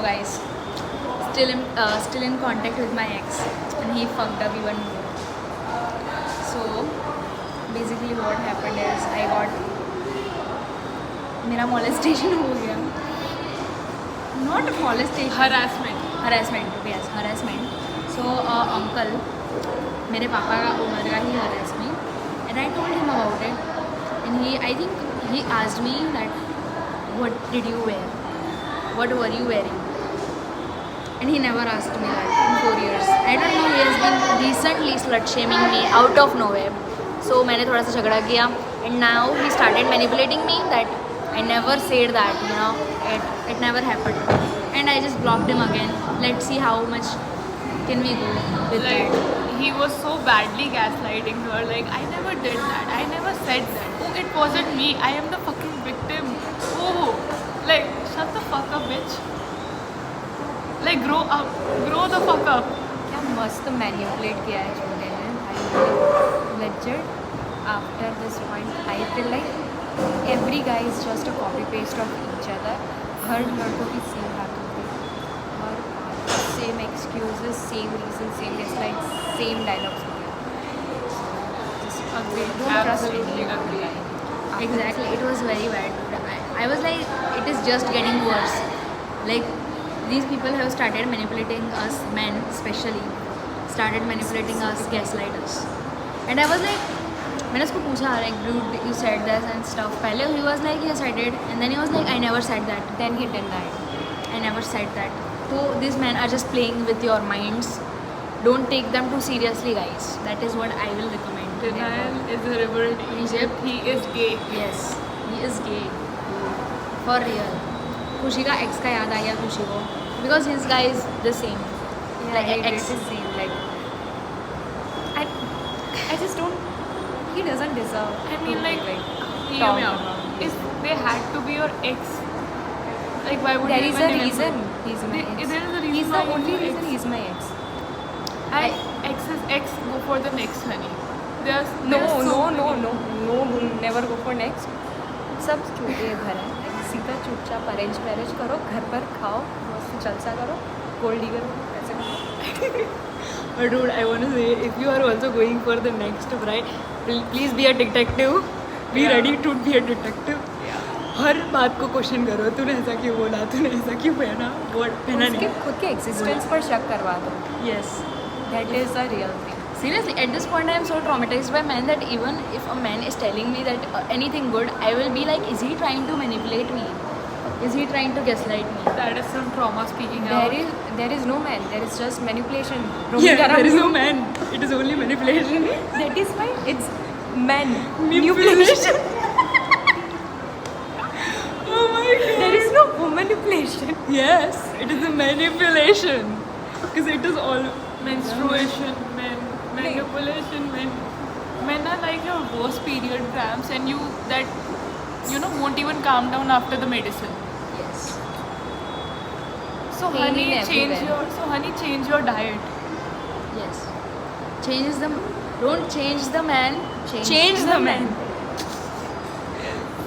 Guys, still in contact with my ex, and he fucked up even more. So basically, what happened is I got मेरा molestation हो गया. Not molestation. Harassment. Yes, harassment. So uncle, मेरे पापा का उम्र का ही harassed me, and I told him about it, and I think he asked me that, what did you wear? What were you wearing? And he never asked me that in 4 years. I don't know, he has been recently slut shaming me out of nowhere. So मैंने थोड़ा सा झगड़ा किया, and now he started manipulating me that I never said that, it never happened. And I just blocked him again. Let's see how much can we go with Like, that. he was so badly gaslighting her. Like, I never did that. I never said that. Oh, it wasn't me. I am the fucking victim. Oh, like, shut the fuck up, bitch. Like, grow up. Grow the fuck up. क्या मस्त manipulate किया है छोटे ने. Legit, after this point, I feel like every guy is just a copy paste of each other. हर लड़कों की same बात होती है, हर same excuses, same reason, same dislike, same dialogues. Just Agreed. don't trust Absolutely anyone. agree. Exactly, it was very bad. I was like, it is just getting worse. Like, these people have started manipulating us, men especially, started manipulating us, gaslight us. And I was like, मैंने उसको पूछा like, dude, you said this and stuff. पहले he was like, yes I did, and then he was like, I never said that. Then he denied, I never said that. So these men are just playing with your minds. Don't take them too seriously, guys. That is what I will recommend. Denial is a river in Egypt. He is gay. Yes, he is gay. For real. खुशी का ex का याद आ गया खुशी को. Because his guy is the same. Yeah, like I agree, ex it's the same. Like, I just don't. He doesn't deserve. I mean, to like, be, hear talked me out. about. If they had to be your ex, like, why would There you is even a remember? reason he's my There- ex. there is a reason He's why the only he's your reason ex. he's my ex. And ex is ex, go for the next, honey. There's No, there's so no, many- never go for next. सब छोटे घर है. सीधा चुपचाप arrange marriage करो, घर पर खाओ, मस्त जलसा करो, गोल्ड डिगर करो, ऐसे करो. But dude, I want to say, if you are also going for the next bride, please be a detective. Be Yeah. ready to be a detective. हर बात को क्वेश्चन करो. तूने ऐसा क्यों बोला, तूने ऐसा क्यों पहना, what पहना उसके नहीं. खुद के एग्जिस्टेंस पर शक करवा दो. Yes. That is a real thing. Seriously, at this point I am so traumatized by men that even if a man is telling me that anything good, I will be like, is he trying to manipulate me? Is he trying to gaslight me? That is some trauma speaking out. There is no man. There is just manipulation. roaming Yeah, around there is you. no man. It is only manipulation. That is why it's man. Manipulation. Oh my god. There is no manipulation. Yes, it is a manipulation. Because it is all Menstruation, men, manipulation, men are like your worst period cramps, and you won't even calm down after the medicine. yes. So Pain in honey, change your diet. Yes. Change the don't change the man. Change the the man.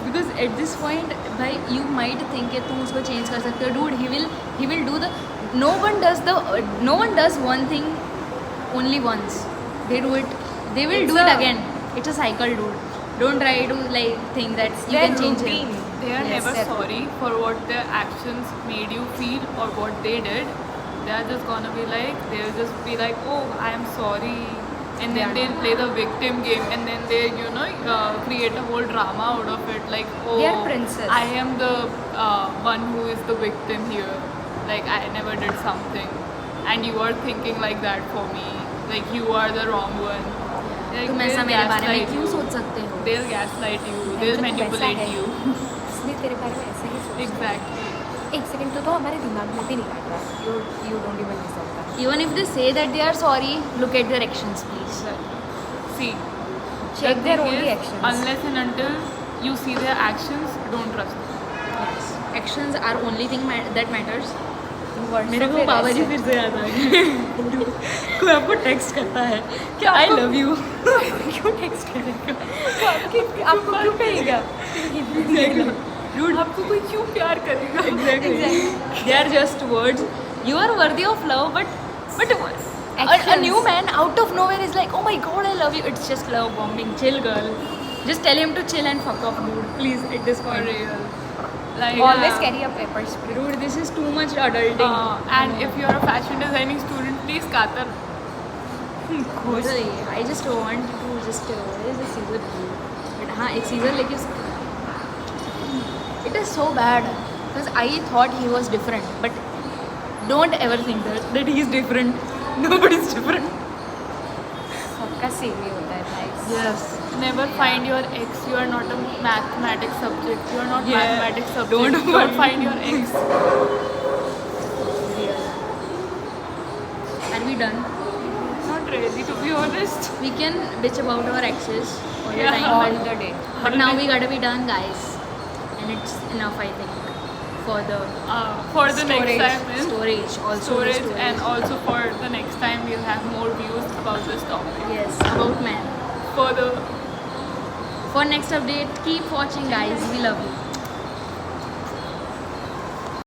Because at this point, भाई, you might think कि तुम उसको change कर सकते हो. Dude, he will do the. No one does one thing only once. They do it. They will do it again. It's a cycle, dude. Don't try to like think that you Their can change routine. it. They are Yes, never that's sorry for what their actions made you feel or what they did. They are just gonna be like, they'll just be like, oh, I am sorry. And then they'll play the victim game, and then they, create a whole drama out of it. Like, oh, They are princess. I am the one who is the victim here. Like, I never did something. And you are thinking like that for me. Like, you are the wrong one. Like, तुम they'll ऐसा मेरे बारे में gaslight क्यों you. सोच सकते हो? They'll gaslight you. तो They'll तू manipulate वैसा है. you. इसलिए तेरे बारे में ऐसे ही सोचता Exactly. है. एक सेकंड तो हमारे दिमाग में भी नहीं काट रहा. You don't even deserve that. Even if they say that they are sorry, look at their actions, please. See, Check the their thing only is, actions. Unless and until you see their actions, don't trust them. Yes. Actions are only thing that matters. Words मेरे of को बाबा जी erasure. फिर से याद आ गए. कोई आपको text करता है कि आई लव यू. क्यों टेक्स्ट करेगा? आपको क्यों कहेगा? Dude, आपको कोई क्यों प्यार करेगा? exactly. They are just words. You are worthy of love, but a Actions. new man out of nowhere is like, oh my god, I love you. It's just love bombing. Chill, girl. Just tell him to chill and fuck off, dude. Please, at this For point. real. Like Always carry a pepper spray. Dude, this is too much adulting. and if you're a fashion designing student, please Qatar. Totally. I just want to just what is the season? But हाँ एक season लेके it is so bad because I thought he was different, but don't ever think that he is different. Nobody's different. सबका same ही होता है guys. Yes. Never find your ex. You are not a mathematics subject. You are not Yeah. mathematics subject. Don't find your ex. Real. Are we done? Not really, to be honest. We can bitch about our exes all the Yeah. time, All the day. but now we gotta be done, guys. And it's enough, I think, for the For the Storage. next time, man. storage. Also the Storage, and also for the next time we'll have more views about this topic. yes, about men. For the For next update, keep watching, guys. We love you.